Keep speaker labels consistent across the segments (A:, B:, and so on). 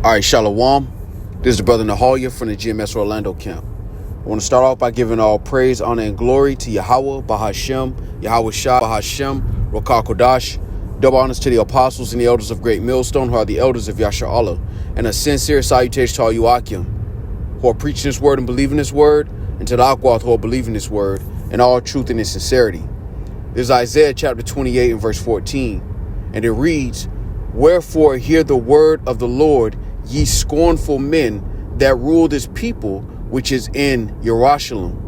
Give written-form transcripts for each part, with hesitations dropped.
A: All right, Shalom. This is the brother Nahalia from the GMS Orlando camp. I want to start off by giving all praise, honor, and glory to Yahweh, Bahashem, Yahweh Shah, Bahashem, Rokah Kodash. Double honors to the apostles and the elders of Great Millstone, who are the elders of Yasha Allah. And a sincere salutation to all you Akim, who are preaching this word and believing this word, and to the Akwath, who are believing this word, in all truth and in sincerity. This is Isaiah chapter 28 and verse 14. And it reads, "Wherefore hear the word of the Lord, ye scornful men that rule this people which is in Jerusalem.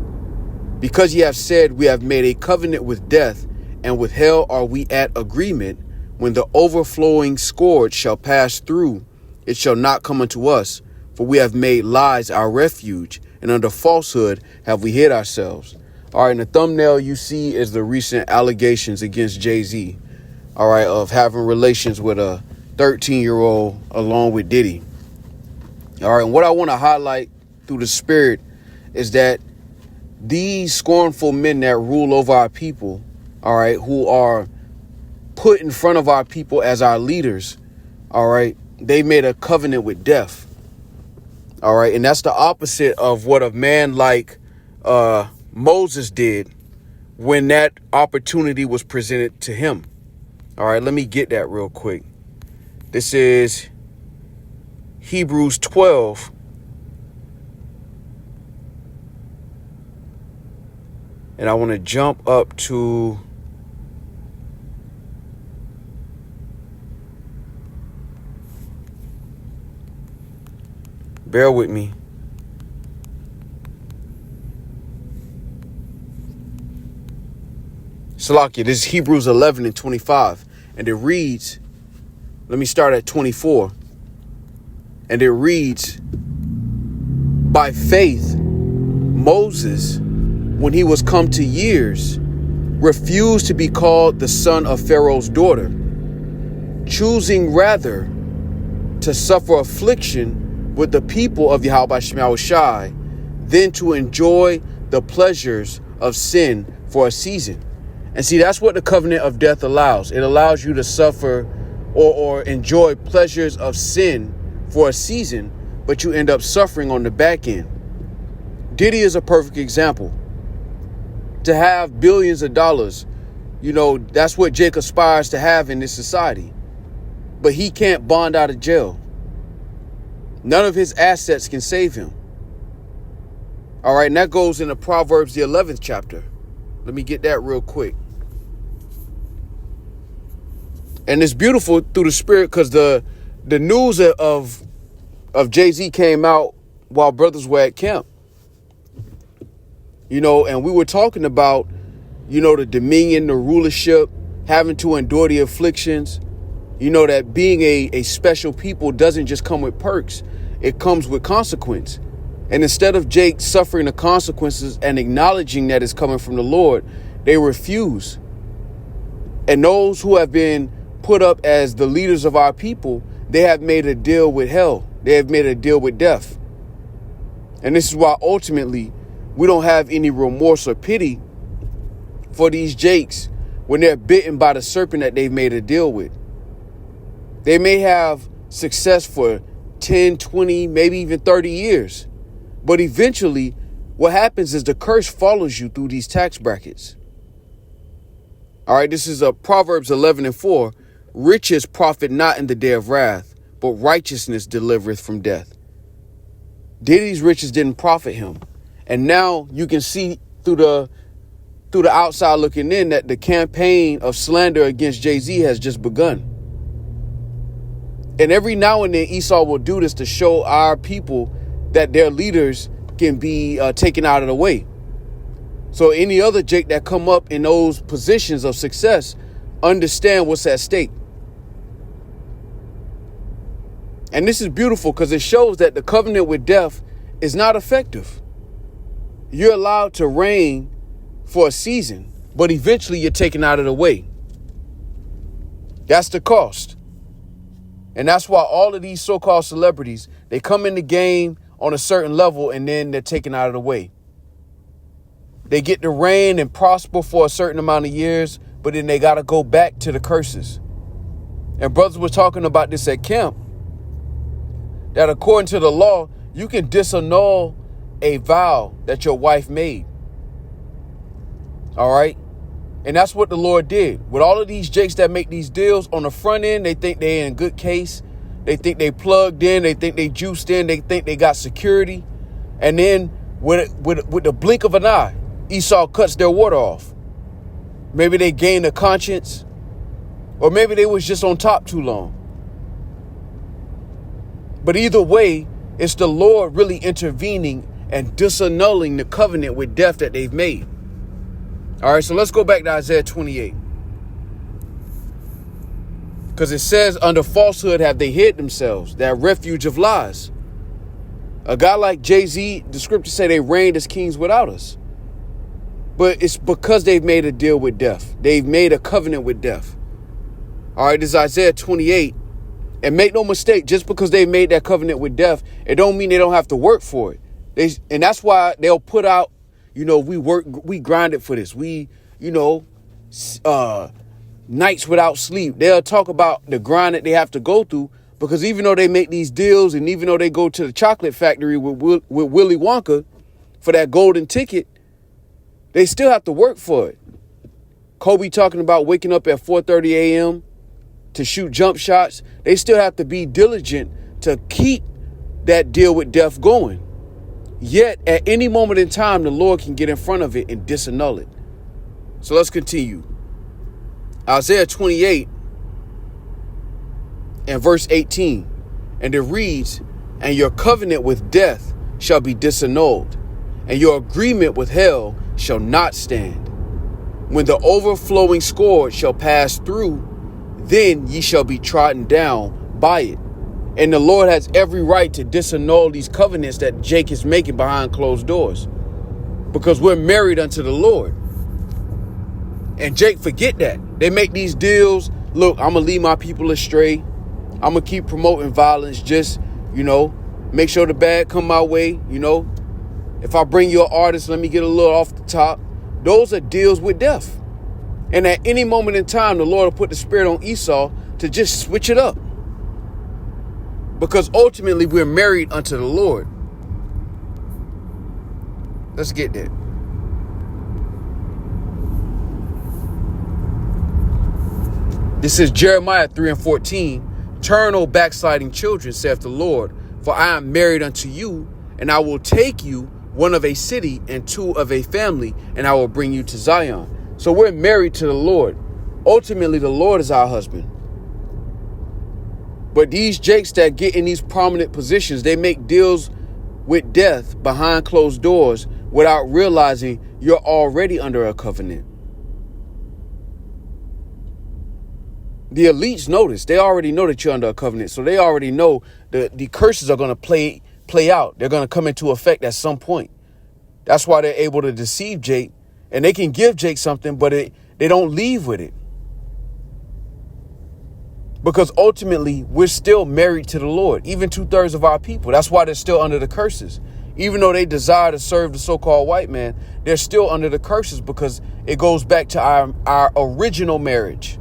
A: Because ye have said, we have made a covenant with death, and with hell are we at agreement. When the overflowing scourge shall pass through, it shall not come unto us. For we have made lies our refuge, and under falsehood have we hid ourselves." All right, in the thumbnail you see is the recent allegations against Jay-Z, all right, of having relations with a 13-year-old along with Diddy. All right, and what I want to highlight through the spirit is that these scornful men that rule over our people, all right, who are put in front of our people as our leaders, all right, they made a covenant with death. All right, and that's the opposite of what a man like Moses did when that opportunity was presented to him. All right, let me get that real quick. This is Hebrews 12. And I want to jump up to bear with me. Salakia, this is Hebrews 11 and 25. And it reads, let me start at 24. And it reads, "By faith, Moses, when he was come to years, refused to be called the son of Pharaoh's daughter, choosing rather to suffer affliction with the people of Yahweh Shai than to enjoy the pleasures of sin for a season." And see, that's what the covenant of death allows. It allows you to suffer or enjoy pleasures of sin for a season, but you end up suffering on the back end. Diddy is a perfect example. To have billions of dollars, you know, that's what Jake aspires to have in this society. But he can't bond out of jail. None of his assets can save him. All right, and that goes into Proverbs, the 11th chapter. Let me get that real quick. And it's beautiful through the spirit because the news of Jay-Z came out while brothers were at camp. You know, and we were talking about, you know, the dominion, the rulership, having to endure the afflictions. You know, that being a special people doesn't just come with perks. It comes with consequence. And instead of Jake suffering the consequences and acknowledging that it's coming from the Lord, they refuse. And those who have been put up as the leaders of our people, they have made a deal with hell. They have made a deal with death. And this is why ultimately we don't have any remorse or pity for these Jakes when they're bitten by the serpent that they've made a deal with. They may have success for 10, 20, maybe even 30 years. But eventually what happens is the curse follows you through these tax brackets. All right, this is Proverbs 11 and 4. "Riches profit not in the day of wrath, but righteousness delivereth from death." Diddy's riches didn't profit him. And now you can see through the outside looking in that the campaign of slander against Jay-Z has just begun. And every now and then Esau will do this to show our people that their leaders can be taken out of the way. So any other Jake that come up in those positions of success understand what's at stake. And this is beautiful because it shows that the covenant with death is not effective. You're allowed to reign for a season, but eventually you're taken out of the way. That's the cost. And that's why all of these so-called celebrities, they come in the game on a certain level and then they're taken out of the way. They get to reign and prosper for a certain amount of years, but then they got to go back to the curses. And brothers were talking about this at camp. that according to the law, you can disannul a vow that your wife made. All right. And that's what the Lord did. With all of these jakes that make these deals on the front end, they think they're in good case. They think they plugged in. They think they juiced in. They think they got security. And then with the blink of an eye, Esau cuts their water off. Maybe they gained a conscience, or maybe they was just on top too long. But either way, it's the Lord really intervening and disannulling the covenant with death that they've made. All right, so let's go back to Isaiah 28. Because it says, under falsehood have they hid themselves, that refuge of lies. A guy like Jay-Z, the scriptures say they reigned as kings without us. But it's because they've made a deal with death. They've made a covenant with death. All right, this is Isaiah 28. And make no mistake, just because they made that covenant with death, it don't mean they don't have to work for it. And that's why they'll put out, we grinded for this. Nights without sleep. They'll talk about the grind that they have to go through, because even though they make these deals and even though they go to the chocolate factory with Willy Wonka for that golden ticket, they still have to work for it. Kobe talking about waking up at 4:30 a.m. to shoot jump shots. They still have to be diligent to keep that deal with death going. Yet at any moment in time, the Lord can get in front of it and disannul it. So let's continue. Isaiah 28 and verse 18. And it reads, and your covenant with death shall be disannulled, and your agreement with hell shall not stand. When the overflowing scourge shall pass through, then ye shall be trodden down by it. And the Lord has every right to disannul these covenants that Jake is making behind closed doors, because we're married unto the Lord. And Jake forget that. They make these deals. Look, I'm going to lead my people astray. I'm going to keep promoting violence. Just, make sure the bag come my way. If I bring you an artist, let me get a little off the top. Those are deals with death. And at any moment in time, the Lord will put the spirit on Esau to just switch it up. Because ultimately, we're married unto the Lord. Let's get there. This is Jeremiah 3 and 14. Turn, O backsliding children, saith the Lord, for I am married unto you, and I will take you, one of a city and two of a family, and I will bring you to Zion. So we're married to the Lord. Ultimately, the Lord is our husband. But these jakes that get in these prominent positions, they make deals with death behind closed doors without realizing you're already under a covenant. The elites notice. They already know that you're under a covenant. So they already know that the curses are going to play out. They're going to come into effect at some point. That's why they're able to deceive Jake. And they can give Jake something, but they don't leave with it. Because ultimately, we're still married to the Lord. Even 2/3 of our people. That's why they're still under the curses. Even though they desire to serve the so-called white man, they're still under the curses, because it goes back to our original marriage.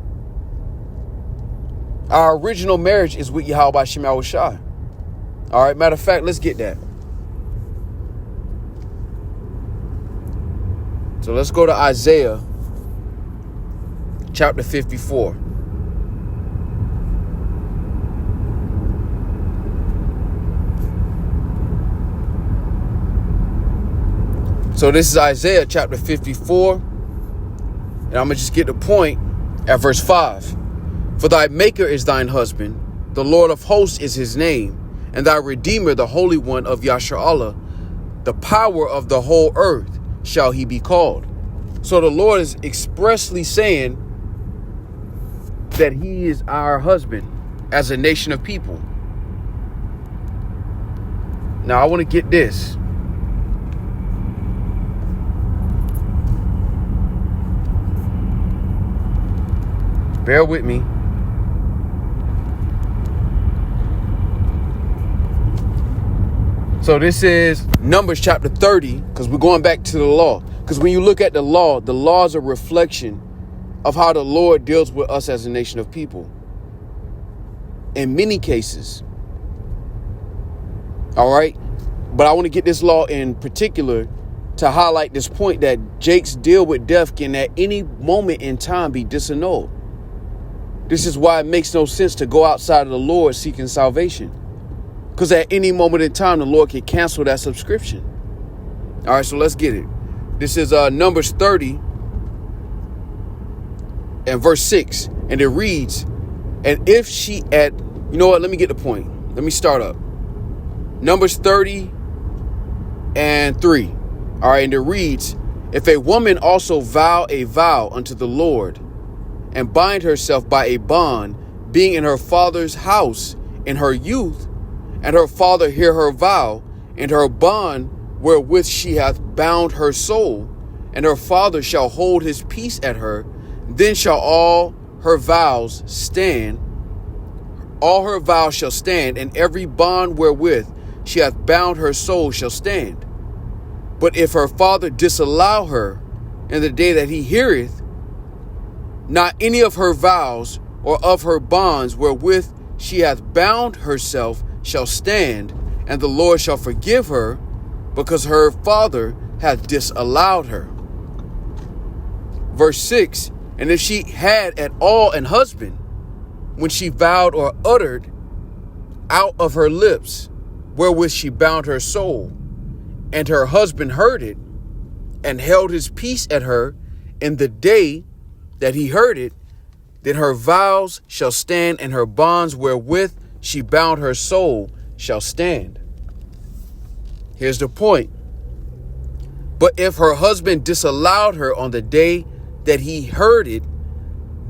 A: Our original marriage is with Yahweh by Shem Yahushua. All right, matter of fact, let's get that. So let's go to Isaiah chapter 54. So this is Isaiah chapter 54. And I'm going to just get the point at verse 5. For thy maker is thine husband, the Lord of hosts is his name, and thy Redeemer, the Holy One of Yasharallah, the power of the whole earth shall he be called. So the Lord is expressly saying that he is our husband as a nation of people. Now I want to get this. Bear with me. So this is Numbers chapter 30, because we're going back to the law. Because when you look at the law is a reflection of how the Lord deals with us as a nation of people. In many cases. All right. But I want to get this law in particular to highlight this point that Jake's deal with death can at any moment in time be disannulled. This is why it makes no sense to go outside of the Lord seeking salvation. Because at any moment in time, the Lord can cancel that subscription. All right, so let's get it. This is Numbers 30 and verse 6. And it reads, and if she at, you know what, let me get the point. Let me start up. Numbers 30 and 3. All right, and it reads, if a woman also vow a vow unto the Lord and bind herself by a bond, being in her father's house in her youth, and her father hear her vow, and her bond wherewith she hath bound her soul, and her father shall hold his peace at her, then shall all her vows stand. All her vows shall stand, and every bond wherewith she hath bound her soul shall stand. But if her father disallow her in the day that he heareth, not any of her vows or of her bonds wherewith she hath bound herself shall stand, and the Lord shall forgive her, because her father hath disallowed her. Verse 6, and if she had at all an husband, when she vowed or uttered out of her lips, wherewith she bound her soul, and her husband heard it, and held his peace at her in the day that he heard it, then her vows shall stand, and her bonds wherewith she bound her soul shall stand. Here's the point. But if her husband disallowed her on the day that he heard it,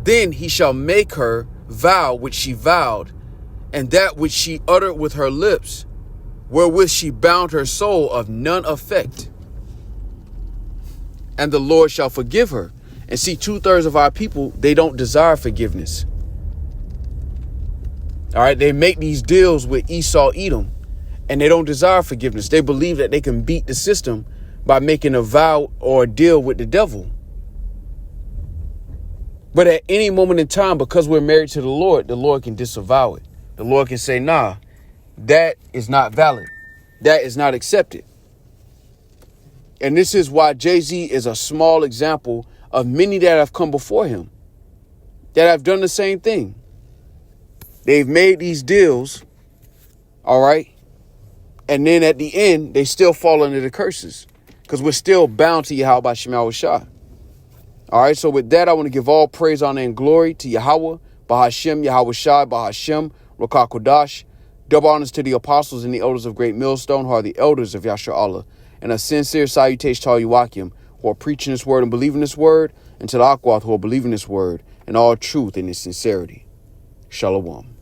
A: then he shall make her vow which she vowed, and that which she uttered with her lips, wherewith she bound her soul, of none effect. And the Lord shall forgive her. And see, 2/3 of our people, they don't desire forgiveness. All right, they make these deals with Esau, Edom, and they don't desire forgiveness. They believe that they can beat the system by making a vow or a deal with the devil. But at any moment in time, because we're married to the Lord can disavow it. The Lord can say, nah, that is not valid. That is not accepted. And this is why Jay-Z is a small example of many that have come before him that have done the same thing. They've made these deals, all right, and then at the end, they still fall under the curses because we're still bound to Yahweh by Shema Shah. All right, so with that, I want to give all praise, honor, and glory to Yahweh, Bahashem, Yahweh Shai, Bahashem, Rakah Kodash. Double honors to the apostles and the elders of Great Millstone, who are the elders of Yahshua Allah. And a sincere salutation to all Yuakim, who are preaching this word and believing this word, and to the Akwath, who are believing this word in all truth and in sincerity. Shalom.